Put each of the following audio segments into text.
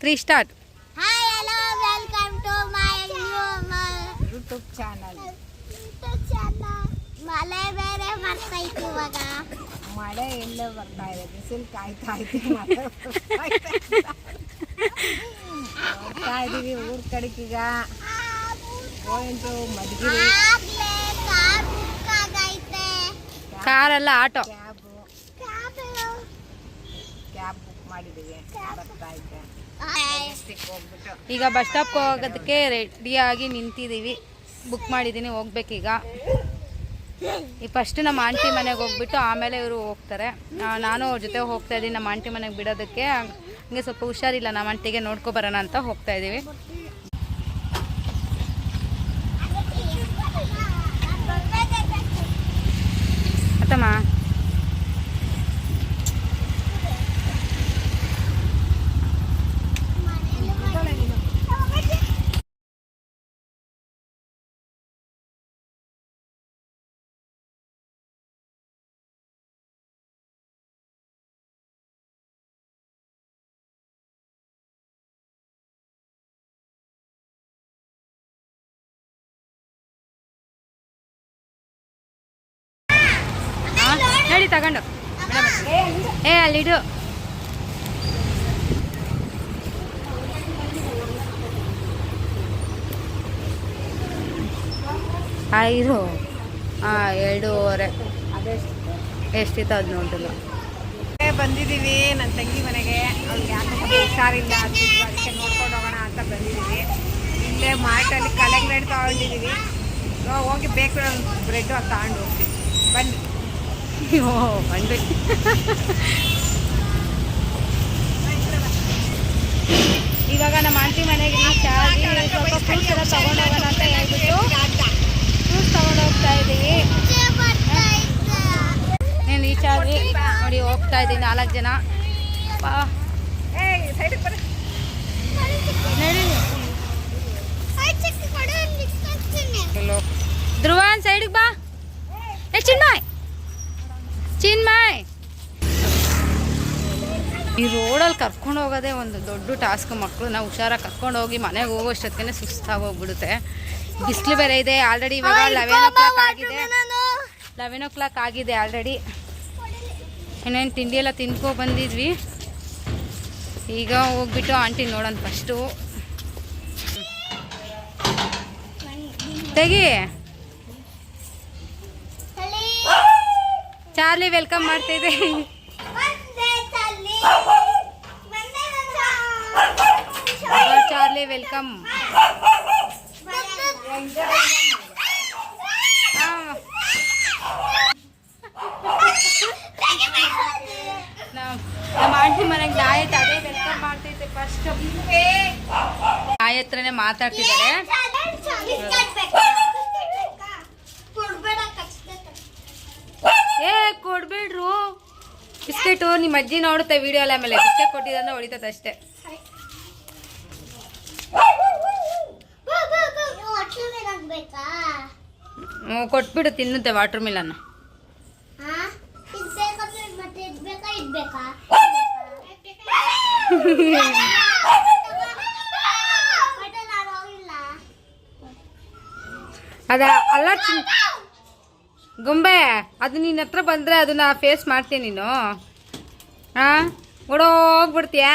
3 start. Hi hello welcome to my YouTube channel. ಮಳೆ ಬೇರೆ ಬರ್ತೈತಿ ಇವಾಗ. ಮಳೆ ಎಲ್ಲ ಬರ್ತಾ ಇದೆ, ಬಿಸಿಲು ಕಾಯ್ತಾ ಇದೀವಿ ಊರ್ ಕಡೆಗೆ. ಈಗ ಹೋಯ್ತು ಮಧುಗಿರಿ. ಕಾರಲ್ಲ ಆಟೋ ಕ್ಯಾಬ್ ಬುಕ್ ಮಾಡಿದ್ದೀವಿ, ಬರ್ತಾ ಇದೆ. ಈಗ ಬಸ್ ಸ್ಟಾಪ್ ಹೋಗೋದಕ್ಕೆ ರೆಡಿಯಾಗಿ ನಿಂತಿದ್ದೀವಿ. ಬುಕ್ ಮಾಡಿದ್ದೀನಿ, ಹೋಗ್ಬೇಕೀಗ. ಈ ಫಸ್ಟ್ ನಮ್ಮ ಆಂಟಿ ಮನೆಗೆ ಹೋಗ್ಬಿಟ್ಟು ಆಮೇಲೆ ಇವರು ಹೋಗ್ತಾರೆ. ನಾನು ಅವ್ರ ಜೊತೆ ಹೋಗ್ತಾ ಇದ್ದೀನಿ ನಮ್ಮ ಆಂಟಿ ಮನೆಗೆ ಬಿಡೋದಕ್ಕೆ. ಹಂಗೆ ಸ್ವಲ್ಪ ಹುಷಾರಿಲ್ಲ ನಮ್ಮ ಆಂಟಿಗೆ, ನೋಡ್ಕೊಬರೋಣ ಅಂತ ಹೋಗ್ತಾ ಇದ್ದೀವಿ. ಅತ್ತಮ್ಮ ನಡಿ ತಗೊಂಡು ಅಲ್ಲಿಡು. ಇರು. 2:30 ಎಷ್ಟಿತ್ತು ಅದು ನೋಡಿಲ್ಲ. ಬಂದಿದ್ದೀವಿ ನನ್ನ ತಂಗಿ ಮನೆಗೆ. ಅವ್ಳಿಗೆ ಯಾಕೆ ಹುಷಾರಿಲ್ಲ, ಅದಕ್ಕೆ ನೋಡ್ಕೊಂಡು ಹೋಗೋಣ ಅಂತ ಬಂದಿದ್ದೀವಿ. ಇಲ್ಲೇ ಮಾರ್ಟಲ್ಲಿ ಕಲೆಗ್ರೇಡ್ ತಗೊಂಡಿದ್ದೀವಿ. ಹೋಗಿ ಬೇಕು ಬ್ರೆಡ್ ಅದು ತಗೊಂಡು ಹೋಗ್ತೀವಿ. ಬನ್ನಿ. ಬಂದ್ವಿ. ಇವಾಗ ನಮ್ಮ ಆಂಟಿ ಮನೆಗೆ ಸ್ವಲ್ಪ ಫ್ರೂಟ್ಸ್ ಎಲ್ಲ ತಗೊಂಡೋಗೋಣ ಅಂತ ಹೇಳ್ಬಿಟ್ಟು ಫ್ರೂಟ್ಸ್ ತಗೊಂಡು ಹೋಗ್ತಾ ಇದ್ದೀವಿ. నేను ರೀಚ್ ಆಗಿ ನೋಡಿ ಹೋಗ್ತಾ ಇದ್ದೀನಿ. 4 ಜನ. ಧ್ರುವನ್ ಸೈಡ್ಗೆ ಬಾ. ಚಿನ್ಮಾಯ್ ಈ ರೋಡಲ್ಲಿ ಕರ್ಕೊಂಡು ಹೋಗೋದೇ ಒಂದು ದೊಡ್ಡ ಟಾಸ್ಕ್. ಮಕ್ಕಳನ್ನ ಹುಷಾರಾಗಿ ಕರ್ಕೊಂಡು ಹೋಗಿ ಮನೆಗೆ ಹೋಗೋಷ್ಟೊತ್ತಿಗೆ ಸುಸ್ತಾಗೋಗ್ಬಿಡುತ್ತೆ. ಬಿಸಿಲು ಬೇರೆ ಇದೆ. ಆಲ್ರೆಡಿ ಇವಾಗ 11 o'clock ಆಗಿದೆ ಆಲ್ರೆಡಿ. ಇನ್ನೇನು ತಿಂಡಿ ಎಲ್ಲ ತಿನ್ಕೊ ಬಂದಿದ್ವಿ. ಈಗ ಹೋಗ್ಬಿಟ್ಟು ಆಂಟಿ ನೋಡೋಣ ಫಸ್ಟು. ತೆಗಿ ಚಾರ್ಲಿ ವೆಲ್ಕಮ್ ಮಾಡ್ತಿದ್ದೆ. Charlie welcome. ನಮ್ಮ ಆಂಟಿ ಮನೆಗೆ ಗಾಯತ್ ಅದೇ ವೆಲ್ಕಮ್ ಮಾಡ್ತೈತೆ ಫಸ್ಟ್. ಗಾಯತ್ರನೇ ಮಾತಾಡ್ತಿದ್ದಾರೆ. ಕೊಡ್ಬೇಡ್ರು ಬಿಸ್ಕೆಟು. ನಿಮ್ಮ ಅಜ್ಜಿ ನೋಡುತ್ತೆ ವಿಡಿಯೋ ಎಲ್ಲ. ಆಮೇಲೆ ಬಿಸ್ಕೆಟ್ ಕೊಟ್ಟಿದ್ರೆ ಹೊಡಿತದೆ ಅಷ್ಟೇ. ಕೊಟ್ಬಿಡು, ತಿನ್ನುತ್ತೆ ವಾಟರ್ ಮಿಲನ್. ಅದ ಅಲ್ಲ ಗೊಂಬೆ, ಅದು ನಿನ್ನ ಹತ್ರ ಬಂದರೆ ಅದನ್ನ ಫೇಸ್ ಮಾಡ್ತೀನಿ ನೀನು. ಓಡೋಗ್ಬಿಡ್ತೀಯ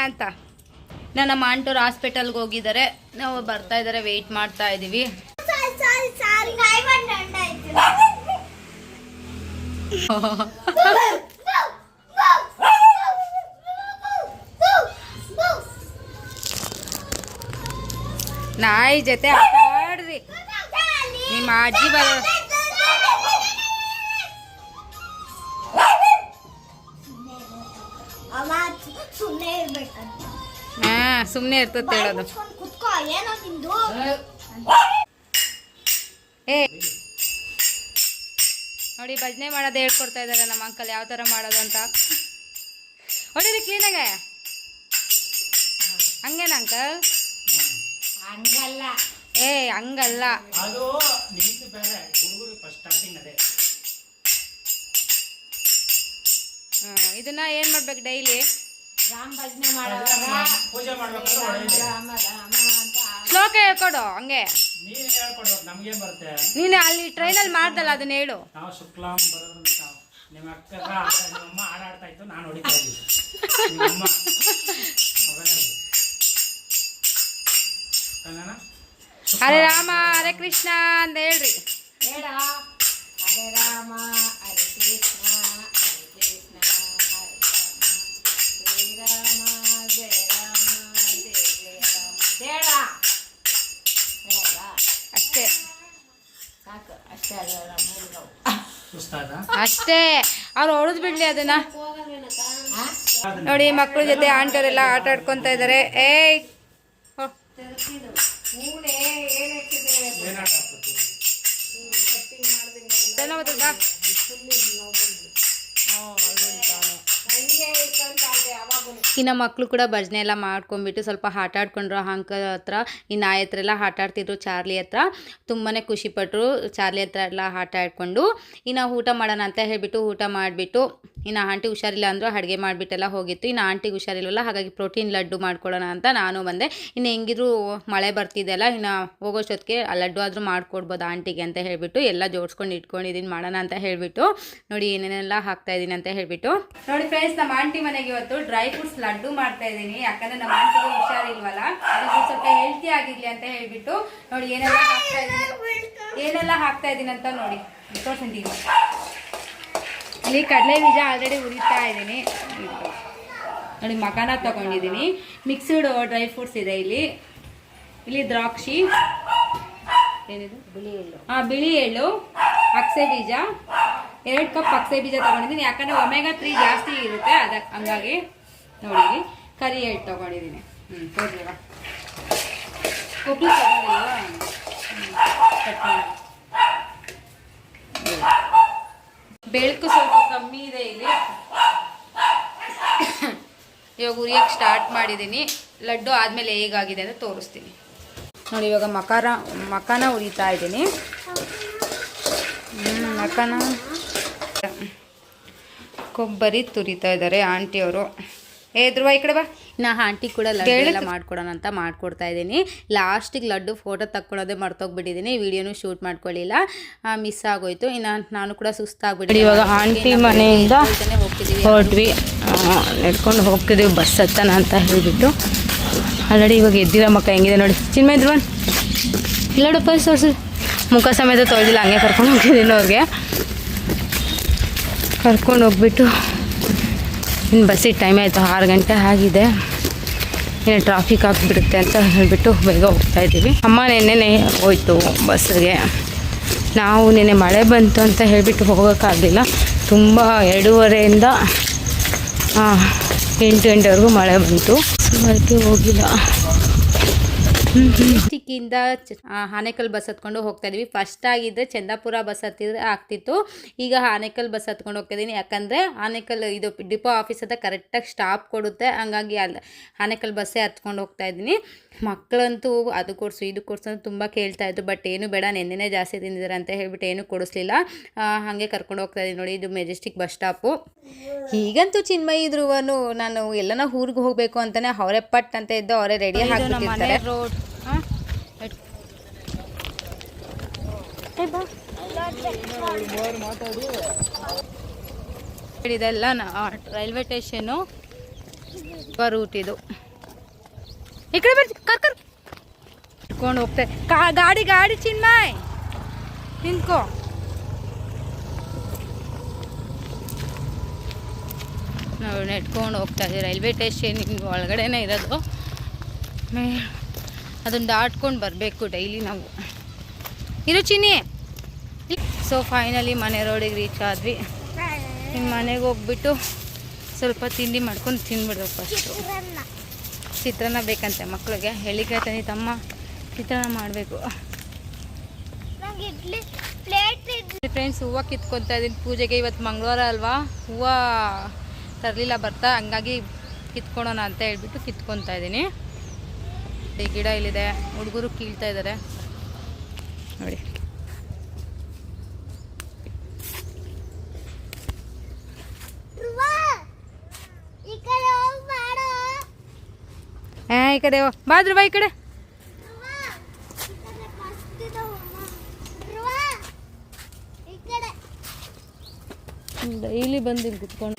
ಅಂತ. ನಮ್ಮ ಆಂಟೋರು ಹಾಸ್ಪಿಟಲ್ಗೆ ಹೋಗಿದ್ದಾರೆ, ನಾವು ಬರ್ತಾ ಇದ್ದಾರೆ, ವೆಯ್ಟ್ ಮಾಡ್ತಾ ಇದ್ದೀವಿ. ನಾಯಿ ಜೊತೆ ಆಟ ಆಡ್ರಿ. ನಿಮ್ಮ ಅಜ್ಜಿ ಸುಮ್ಮನೆ ಇರ್ತದೆ ಹೇಳೋದು. ನೋಡಿ ಭಜನೆ ಮಾಡೋದು ಹೇಳ್ಕೊಡ್ತಾ ಇದ್ದಾರೆ ನಮ್ಮ ಅಂಕಲ್, ಯಾವ ಥರ ಮಾಡೋದು ಅಂತ. ಹೊಡಿರಿ ಕ್ಲೀನಾಗೆ. ಹಂಗೇನ ಅಂಕಲ್? ಹಂಗಲ್ಲ. ಹಂಗಲ್ಲ. ಇದನ್ನ ಏನು ಮಾಡ್ಬೇಕು ಡೈಲಿ? ಪೂಜೆ ಮಾಡ್ಬೇಕಾದ್ರೆ ಹೊಡೆಯಿದೆ. ಶ್ಲೋಕ ಹೇಳ್ಕೊಡು ಹಂಗೆ. ನೀನ್ ಹೇಳ್ಕೊಡ್ಬೇಕು, ನಮ್ಗೇನ್ ಬರುತ್ತೆ. ನೀನು ಅಲ್ಲಿ ಟ್ರೈನಲ್ಲಿ ಮಾಡ್ದಲ್ಲ ಅದನ್ನ ಹೇಳು. ನಾವು ಶುಕ್ಲಾಂ ಬರೋದ್ರ ನಿಮ್ಮ ಅಕ್ಕ ನಿಮ್ಮಮ್ಮ ಹಾಡಾಡ್ತಾ ಇತ್ತು, ನಾನು ಹೊಡಿತಾ ಇದ್ದೆ ನಿಮ್ಮಮ್ಮ ಮೊಬೈಲಲ್ಲಿ. ಕನ್ನಡ ಹರೇ ರಾಮ ಹರೇ ಕೃಷ್ಣ ಅಂತ ಹೇಳ್ರಿ. ಹೇಳ ಹರೇ ರಾಮ ಹರೇ ಕೃಷ್ಣ ಹರೇ ಕೃಷ್ಣ ಹರೇ ರಾಮ ಶ್ರೀರಾಮ ಜಯ ರಾಮ ಜಯ ಜಯ ರಾಮ. ಹೇಳ ಹೇಳ ಅಷ್ಟೇ ಸಾಕು, ಅಷ್ಟೇ ಅಲ್ಲ ಮೂರು ಸುಸ್ತಾದ. ಅಷ್ಟೇ. ಅವ್ರು ಹೊಡೆದ್ ಬಿಡ್ಲಿ ಅದನ್ನ. ನೋಡಿ ಮಕ್ಳ ಜೊತೆ ಆಂಟವರೆಲ್ಲ ಆಟ ಆಡ್ಕೊಂತ ಇದಾರೆ. ಏಯ್ ಏನ್ ಹಾಕ್ಬೇಕು? ಇನ್ನು ಮಕ್ಕಳು ಕೂಡ ಭಜನೆ ಎಲ್ಲ ಮಾಡ್ಕೊಂಡ್ಬಿಟ್ಟು ಸ್ವಲ್ಪ ಆಟ ಆಡ್ಕೊಂಡ್ರು. ಅಂಕಲ್ ಹತ್ರ ಈ ನಾಯಿ ಹತ್ರ ಎಲ್ಲ ಆಟ ಆಡ್ತಿದ್ರು. ಚಾರ್ಲಿ ಹತ್ರ ತುಂಬಾ ಖುಷಿಪಟ್ಟರು. ಚಾರ್ಲಿ ಹತ್ರ ಎಲ್ಲ ಆಟ ಆಡ್ಕೊಂಡು ಇನ್ನು ಊಟ ಮಾಡೋಣ ಅಂತ ಹೇಳಿಬಿಟ್ಟು ಊಟ ಮಾಡಿಬಿಟ್ಟು, ಇನ್ನು ಆಂಟಿ ಹುಷಾರಿಲ್ಲ ಅಂದರು, ಅಡುಗೆ ಮಾಡಿಬಿಟ್ಟೆಲ್ಲ ಹೋಗಿತ್ತು. ಇನ್ನು ಆಂಟಿಗೆ ಹುಷಾರಿಲ್ವಲ್ಲ, ಹಾಗಾಗಿ ಪ್ರೋಟೀನ್ ಲಡ್ಡು ಮಾಡ್ಕೊಡೋಣ ಅಂತ ನಾನು ಬಂದೆ. ಇನ್ನು ಹೆಂಗಿದ್ರು ಮಳೆ ಬರ್ತಿದ್ದೆಲ್ಲ, ಇನ್ನು ಹೋಗೋಷ್ಟೊತ್ತಿಗೆ ಆ ಲಡ್ಡು ಆದರೂ ಮಾಡಿಕೊಡ್ಬೋದು ಆಂಟಿಗೆ ಅಂತ ಹೇಳಿಬಿಟ್ಟು ಎಲ್ಲ ಜೋಡಿಸ್ಕೊಂಡು ಇಟ್ಕೊಂಡಿದ್ದೀನಿ ಮಾಡೋಣ ಅಂತ ಹೇಳಿಬಿಟ್ಟು. ನೋಡಿ ಏನೇನೆಲ್ಲ ಹಾಕ್ತಾಯಿದ್ದೀನಿ ಅಂತ ಹೇಳಿಬಿಟ್ಟು. ನೋಡಿ ಫ್ರೆಂಡ್ಸ್, ನಮ್ಮ ಆಂಟಿ ಮನೆಗೆ ಇವತ್ತು ಡ್ರೈ ಫ್ರೂಟ್ಸ್ ಲಡ್ಡು ಮಾಡ್ತಾ ಇದ್ದೀನಿ. ಯಾಕಂದರೆ ನಮ್ಮ ಆಂಟಿಗೆ ಹುಷಾರಿಲ್ವಲ್ಲ, ಅದಕ್ಕೆ ಸ್ವಲ್ಪ ಹೆಲ್ತಿ ಆಗಿರಲಿ ಅಂತ ಹೇಳಿಬಿಟ್ಟು. ನೋಡಿ ಏನೆಲ್ಲ ಹಾಕ್ತಾ ಇದ್ದೀನಿ ಅಂತ ನೋಡಿ ತೋರಿಸ್ತೀನಿ. ಇಲ್ಲಿ ಕಡಲೆ ಬೀಜ ಆಲ್ರೆಡಿ ಹುರಿತಾ ಇದ್ದೀನಿ. ನೋಡಿ ಮಕಾನ ತೊಗೊಂಡಿದ್ದೀನಿ. ಮಿಕ್ಸ್ಡ್ ಡ್ರೈ ಫ್ರೂಟ್ಸ್ ಇದೆ ಇಲ್ಲಿ ದ್ರಾಕ್ಷಿ, ಏನಿದು ಬಿಳಿ ಎಳ್ಳು, ಅಕ್ಸೆ ಬೀಜ, 2 ಕಪ್ ಅಕ್ಸೆ ಬೀಜ ತೊಗೊಂಡಿದ್ದೀನಿ. ಯಾಕಂದರೆ ಒಮೆಗಾ 3 ಜಾಸ್ತಿ ಇರುತ್ತೆ, ಹಂಗಾಗಿ ನೋಡಿ ಕರಿ ಎಳ್ಳು ತೊಗೊಂಡಿದ್ದೀನಿ. ತೋರಿಸಿಲ್ಲ ಕೊಬ್ಬರಿ ತೊಗೊಂಡಿಲ್ವಾ? ಬೆಳಕು ಸ್ವಲ್ಪ ಕಮ್ಮಿ ಇದೆ ಇಲ್ಲಿ. ಇವಾಗ ಉರಿಯೋಕ್ಕೆ ಸ್ಟಾರ್ಟ್ ಮಾಡಿದ್ದೀನಿ. ಲಡ್ಡು ಆದಮೇಲೆ ಹೇಗಾಗಿದೆ ಅಂತ ತೋರಿಸ್ತೀನಿ ನೋಡಿ. ಇವಾಗ ಮಕಾನ ಉರಿತಾ ಇದ್ದೀನಿ. ಮಕಾನ ಕೊಬ್ಬರಿ ತುರಿತಾ ಇದ್ದಾರೆ ಆಂಟಿಯವರು. ಧ್ರುವ ಈ ಕಡೆ ಬಾ. ನಾ ಆಂಟಿ ಕೂಡ ಲಡ್ಡು ಎಲ್ಲ ಮಾಡ್ಕೊಡೋಣ ಅಂತ ಮಾಡ್ಕೊಡ್ತಾ ಇದ್ದೀನಿ. ಲಾಸ್ಟಿಗೆ ಲಡ್ಡು ಫೋಟೋ ತಕ್ಕೊಳ್ಳೋದೇ ಮರ್ತೋಗ್ಬಿಟ್ಟಿದ್ದೀನಿ. ವಿಡಿಯೋನು ಶೂಟ್ ಮಾಡ್ಕೊಳ್ಳಿಲ್ಲ, ಮಿಸ್ ಆಗೋಯ್ತು. ಇನ್ನು ನಾನು ಕೂಡ ಸುಸ್ತಾಗ್ಬಿಟ್ಟು ಇವಾಗ ಆಂಟಿ ಮನೆಯಿಂದ ಹೊರಟ್ವಿ, ನಡ್ಕೊಂಡು ಹೋಗ್ತಿದ್ದೀವಿ ಬಸ್ ಹತ್ತನ ಅಂತ ಹೇಳಿಬಿಟ್ಟು. ಆಲ್ರೆಡಿ ಇವಾಗ ಎದ್ದಿರೋ ಮಕ್ಕ ಹೆಂಗಿದೆ ನೋಡಿ. ಚಿನ್ಮಯ ಧ್ರುವ ಇಲ್ಲಡು ಫಸ್ಟ್ ತೋರಿಸಿ, ಮುಖ ಸಮೇತ ತೊಳೆದಿಲ್ಲ, ಹಂಗೆ ಕರ್ಕೊಂಡು ಹೋಗ್ತಿದ್ದೀನಿ. ಅವ್ರಿಗೆ ಕರ್ಕೊಂಡು ಹೋಗ್ಬಿಟ್ಟು ಇನ್ನು ಬಸ್ಸಿಗೆ ಟೈಮ್ ಆಯಿತು, 6 ಗಂಟೆ ಆಗಿದೆ. ಇನ್ನು ಟ್ರಾಫಿಕ್ ಆಗಿಬಿಡುತ್ತೆ ಅಂತ ಹೇಳಿಬಿಟ್ಟು ಬೇಗ ಹೋಗ್ತಾಯಿದ್ದೀವಿ. ಅಮ್ಮ ನೆನ್ನೆ ಹೋಯ್ತು ಬಸ್ಸಿಗೆ. ನಾವು ನೆನ್ನೆ ಮಳೆ ಬಂತು ಅಂತ ಹೇಳಿಬಿಟ್ಟು ಹೋಗೋಕ್ಕಾಗಲಿಲ್ಲ. ತುಂಬ 2:30ಇಂದ 8 ಗಂಟೆವರೆಗೂ ಮಳೆ ಬಂತು, ಅದಕ್ಕೆ ಹೋಗಿಲ್ಲ. ಡಿಸ್ಟಿಕ್ಕಿಂದ ಆನೇಕಲ್ ಬಸ್ ಹತ್ಕೊಂಡು ಹೋಗ್ತಾ ಇದೀವಿ. ಫಸ್ಟ್ ಆಗಿದ್ದರೆ ಚಂದಾಪುರ ಬಸ್ ಹತ್ತಿದ್ರೆ ಆಗ್ತಿತ್ತು, ಈಗ ಆನೇಕಲ್ ಬಸ್ ಹತ್ಕೊಂಡು ಹೋಗ್ತಾ ಇದ್ದೀನಿ. ಯಾಕಂದರೆ ಆನೇಕಲ್ ಇದು ಡಿಪೋ ಆಫೀಸ್ ಹತ್ರ ಕರೆಕ್ಟಾಗಿ ಸ್ಟಾಪ್ ಕೊಡುತ್ತೆ, ಹಂಗಾಗಿ ಆನೇಕಲ್ ಬಸ್ಸೇ ಹತ್ಕೊಂಡು ಹೋಗ್ತಾ ಇದ್ದೀನಿ. ಮಕ್ಕಳಂತೂ ಅದು ಕೊಡಿಸು ಇದು ಕೊಡಿಸು ಅಂತ ತುಂಬ ಕೇಳ್ತಾಯಿದ್ರು. ಬಟ್ ಏನು ಬೇಡ, ನೆನ್ನೆನೇ ಜಾಸ್ತಿ ತಿಂದಿದ್ದಾರೆ ಅಂತ ಹೇಳ್ಬಿಟ್ಟು ಏನು ಕೊಡಿಸ್ಲಿಲ್ಲ. ಹಾಗೆ ಕರ್ಕೊಂಡು ಹೋಗ್ತಾ ಇದ್ದೀನಿ ನೋಡಿ. ಇದು ಮೆಜೆಸ್ಟಿಕ್ ಬಸ್ ಸ್ಟಾಪು. ಈಗಂತೂ ಚಿನ್ಮಯಿ ಧ್ರುವನು ನಾನು ಎಲ್ಲನ ಊರಿಗೆ ಹೋಗಬೇಕು ಅಂತಲೇ ಅವರೇ ಪಟ್ ಅಂತ ಇದ್ದು ಅವರೇ ರೆಡಿ ಆಗಿರ್ತಾರೆ. ರೋಡ್ ಇದೆಲ್ಲ ರೈಲ್ವೆ ಸ್ಟೇಷನ್ನು ರೂಟ್ ಇದು. ಈ ಕಡೆ ಬರ್ತಿ ಕರ್ಕೊಂಡು ಹೋಗ್ತಾರೆ. ಗಾಡಿ ಚಿನ್ಮಯ್ ನಿಂತ್ಕೋ. ನಾವು ನೆಟ್ಕೊಂಡು ಹೋಗ್ತಾ ಇದ್ದೀವಿ. ರೈಲ್ವೆ ಸ್ಟೇಷನ್ ಒಳಗಡೆನೇ ಇರೋದು, ಅದನ್ನು ದಾಟ್ಕೊಂಡು ಬರಬೇಕು ಡೈಲಿ ನಾವು. ಇರು ಚಿನ್ನಿ. ಸೊ ಫೈನಲಿ ಮನೆ ರೋಡಿಗೆ ರೀಚ್ ಆದ್ವಿ. ಇನ್ನು ಮನೆಗೆ ಹೋಗ್ಬಿಟ್ಟು ಸ್ವಲ್ಪ ತಿಂಡಿ ಮಾಡ್ಕೊಂಡು ತಿನ್ಬಿಡ್ಬೇಕು. ಫಸ್ಟು ಚಿತ್ರಾನ್ನ ಬೇಕಂತೆ ಮಕ್ಕಳಿಗೆ. ಹೇಳಿಕೆ ತನಿ ತಮ್ಮ ಚಿತ್ರಾನ್ನ ಮಾಡಬೇಕು. ಫ್ರೆಂಡ್ಸ್, ಹೂವು ಕಿತ್ಕೊತಾ ಇದ್ದೀನಿ ಪೂಜೆಗೆ. ಇವತ್ತು ಮಂಗಳವಾರ ಅಲ್ವಾ, ಹೂವು ತರಲಿಲ್ಲ ಬರ್ತಾ, ಹಂಗಾಗಿ ಕಿತ್ಕೊಳೋಣ ಅಂತ ಹೇಳ್ಬಿಟ್ಟು ಕಿತ್ಕೊತಾ ಇದ್ದೀನಿ. ಗಿಡ ಇಲ್ಲಿದೆ, ಹುಡುಗರು ಕೀಳ್ತಾ ಇದ್ದಾರೆ ನೋಡಿ. ಈ ಕಡೆ ಹೋಗಿ ಮಾಡು. ಈ ಕಡೆ ಬಾದ್ರು ಬಾ ಈ ಕಡೆ. ಡೈಲಿ ಬಂದು ಇಲ್ಲಿ ಕುತ್ಕೊಂಡು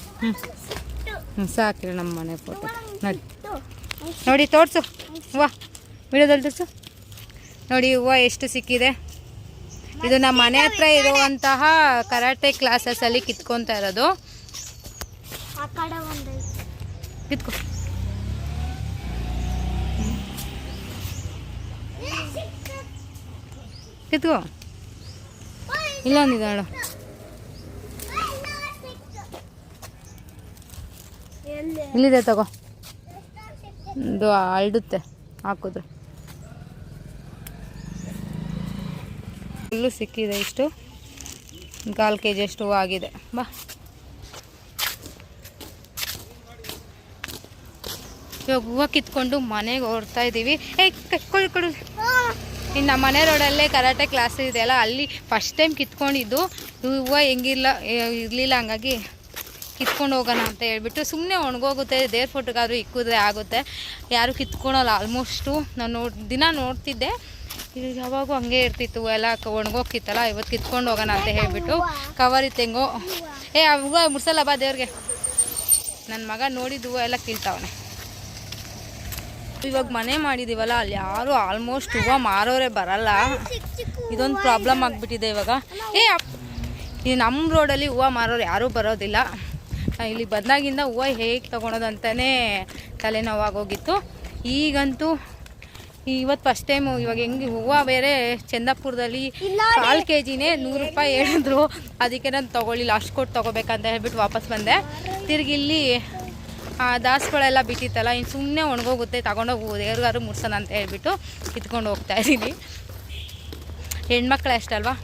ಸಾಕ್ರಿ ನಮ್ಮ ಮನೆ ಫೋಟೋ ನೋಡಿ ನೋಡಿ ತೋರಿಸು ಹೂವು ವಿಡಿಯೋದಲ್ಲಿ ತೋರಿಸು ನೋಡಿ ಹೂವು ಎಷ್ಟು ಸಿಕ್ಕಿದೆ. ಇದು ನಮ್ಮ ಮನೆ ಹತ್ರ ಇರುವಂತಹ ಕರಾಟೆ ಕ್ಲಾಸಸ್ಸಲ್ಲಿ ಕಿತ್ಕೊತಾ ಇರೋದು. ಕಿತ್ಕೊ ಕಿತ್ಕೋ ಇಲ್ಲ ನಿಧಾಳ ಇಲ್ಲಿದೆ ತಗೋ. ಇದು ಅಳ್ಡುತ್ತೆ ಹಾಕಿದ್ರೆ. ಫುಲ್ಲು ಸಿಕ್ಕಿದೆ. ಇಷ್ಟು 1/4 kg ಅಷ್ಟು ಹೂವು ಆಗಿದೆ. ಬಾ ಇವಾಗ ಹೂವು ಕಿತ್ಕೊಂಡು ಮನೆಗೆ ಹೊರ್ತಾ ಇದ್ದೀವಿ. ಕೊಡು ಇನ್ನು ನಮ್ಮ ಮನೆ ರೋಡಲ್ಲೇ ಕರಾಟೆ ಕ್ಲಾಸ್ ಇದೆಯಲ್ಲ, ಅಲ್ಲಿ ಫಸ್ಟ್ ಟೈಮ್ ಕಿತ್ಕೊಂಡಿದ್ದು. ಹೂವು ಇರಲಿಲ್ಲ, ಹಂಗಾಗಿ ಕಿತ್ಕೊಂಡು ಹೋಗೋಣ ಅಂತ ಹೇಳ್ಬಿಟ್ಟು ಸುಮ್ಮನೆ ಒಣಗೋಗುತ್ತೆ. ದೇವ್ರ ಫೋಟೋಗಾದರೂ ಇಕ್ಕಿದ್ರೆ ಆಗುತ್ತೆ. ಯಾರು ಕಿತ್ಕೊಳಲ್ಲ ಆಲ್ಮೋಸ್ಟು. ನಾನು ದಿನ ನೋಡ್ತಿದ್ದೆ, ಇದು ಯಾವಾಗೂ ಹಂಗೆ ಇರ್ತಿತ್ತು ಎಲ್ಲ ಒಣಗೋಗ್ತಿತ್ತಲ್ಲ. ಇವತ್ತು ಕಿತ್ಕೊಂಡು ಹೋಗೋಣ ಅಂತ ಹೇಳ್ಬಿಟ್ಟು ಕವರ್ ಇತ್ತು ಹೆಂಗೋ. ಆ ಹೂವು ಮುಡ್ಸಲ್ಲ ಬಾ ದೇವ್ರಿಗೆ. ನನ್ನ ಮಗ ನೋಡಿದ ಹೂವು ಎಲ್ಲ ಕೀಳ್ತಾವನೆ. ಇವಾಗ ಮನೆ ಮಾಡಿದ್ದೀವಲ್ಲ, ಅಲ್ಲಿ ಯಾರು ಆಲ್ಮೋಸ್ಟ್ ಹೂವು ಮಾರೋರೇ ಬರಲ್ಲ. ಇದೊಂದು ಪ್ರಾಬ್ಲಮ್ ಆಗಿಬಿಟ್ಟಿದೆ ಇವಾಗ. ಇದು ನಮ್ಮ ರೋಡಲ್ಲಿ ಹೂವು ಮಾರೋರು ಯಾರೂ ಬರೋದಿಲ್ಲ. ಇಲ್ಲಿ ಬಂದಾಗಿಂದ ಹೂವು ಹೇಗೆ ತೊಗೊಳೋದು ಅಂತಲೇ ತಲೆನೋವಾಗೋಗಿತ್ತು. ಈಗಂತೂ ಇವತ್ತು ಫಸ್ಟ್ ಟೈಮು. ಇವಾಗ ಹೆಂಗೆ ಹೂವು ಬೇರೆ ಚಂದಾಪುರದಲ್ಲಿ 1/4 kgನೇ 100 ರೂಪಾಯಿ ಹೇಳಿದ್ರು. ಅದಕ್ಕೆ ನಾನು ತೊಗೊಳ್ಳಿಲ್ಲ, ಅಷ್ಟು ಕೊಟ್ಟು ತೊಗೋಬೇಕಂತ ಹೇಳ್ಬಿಟ್ಟು ವಾಪಸ್ ಬಂದೆ. ತಿರ್ಗಿ ಇಲ್ಲಿ ದಾಸಗಳೆಲ್ಲ ಬಿಟ್ಟಿತ್ತಲ್ಲ, ಇನ್ನು ಸುಮ್ಮನೆ ಒಣಗೋಗುತ್ತೆ, ತಗೊಂಡೋಗಿ ದೇವ್ರಿಗಾರು ಮುಡ್ಸೋಣ ಅಂತ ಹೇಳ್ಬಿಟ್ಟು ಕಿತ್ಕೊಂಡು ಹೋಗ್ತಾ ಇದ್ದೀನಿ. ಹೆಣ್ಮಕ್ಳು ಅಷ್ಟಲ್ವಾ.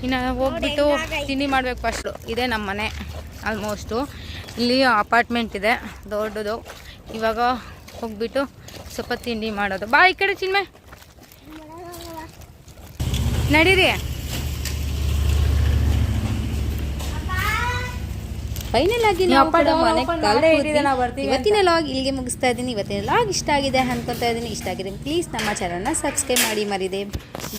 ಇನ್ನು ಹೋಗ್ಬಿಟ್ಟು ತಿಂಡಿ ಮಾಡಬೇಕು ಫಸ್ಟು. ಇದೇ ನಮ್ಮ ಮನೆ ಆಲ್ಮೋಸ್ಟು. ಇಲ್ಲಿ ಅಪಾರ್ಟ್ಮೆಂಟ್ ಇದೆ ದೊಡ್ಡದು. ಇವಾಗ ಹೋಗ್ಬಿಟ್ಟು ಸ್ವಲ್ಪ ತಿಂಡಿ ಮಾಡೋದು. ಬಾ ಈ ಕಡೆ ಚಿನ್ಮೆ ನಡೀರಿ. ಫೈನಲ್ ಆಗಿ ಇವತ್ತಿನ ಲಾಗ್ ಇಲ್ಲಿಗೆ ಮುಗಿಸ್ತಾ ಇದ್ದೀನಿ. ಇವತ್ತಿನ ಲಾಗ್ ಇಷ್ಟ ಆಗಿದೆ ಅನ್ಕೊತಾ ಇದ್ದೀನಿ. ಇಷ್ಟ ಆಗಿದೆ ಪ್ಲೀಸ್ ನಮ್ಮ ಚಾನಲ್ನ ಸಬ್ಸ್ಕ್ರೈಬ್ ಮಾಡಿ ಮರಿದೆ.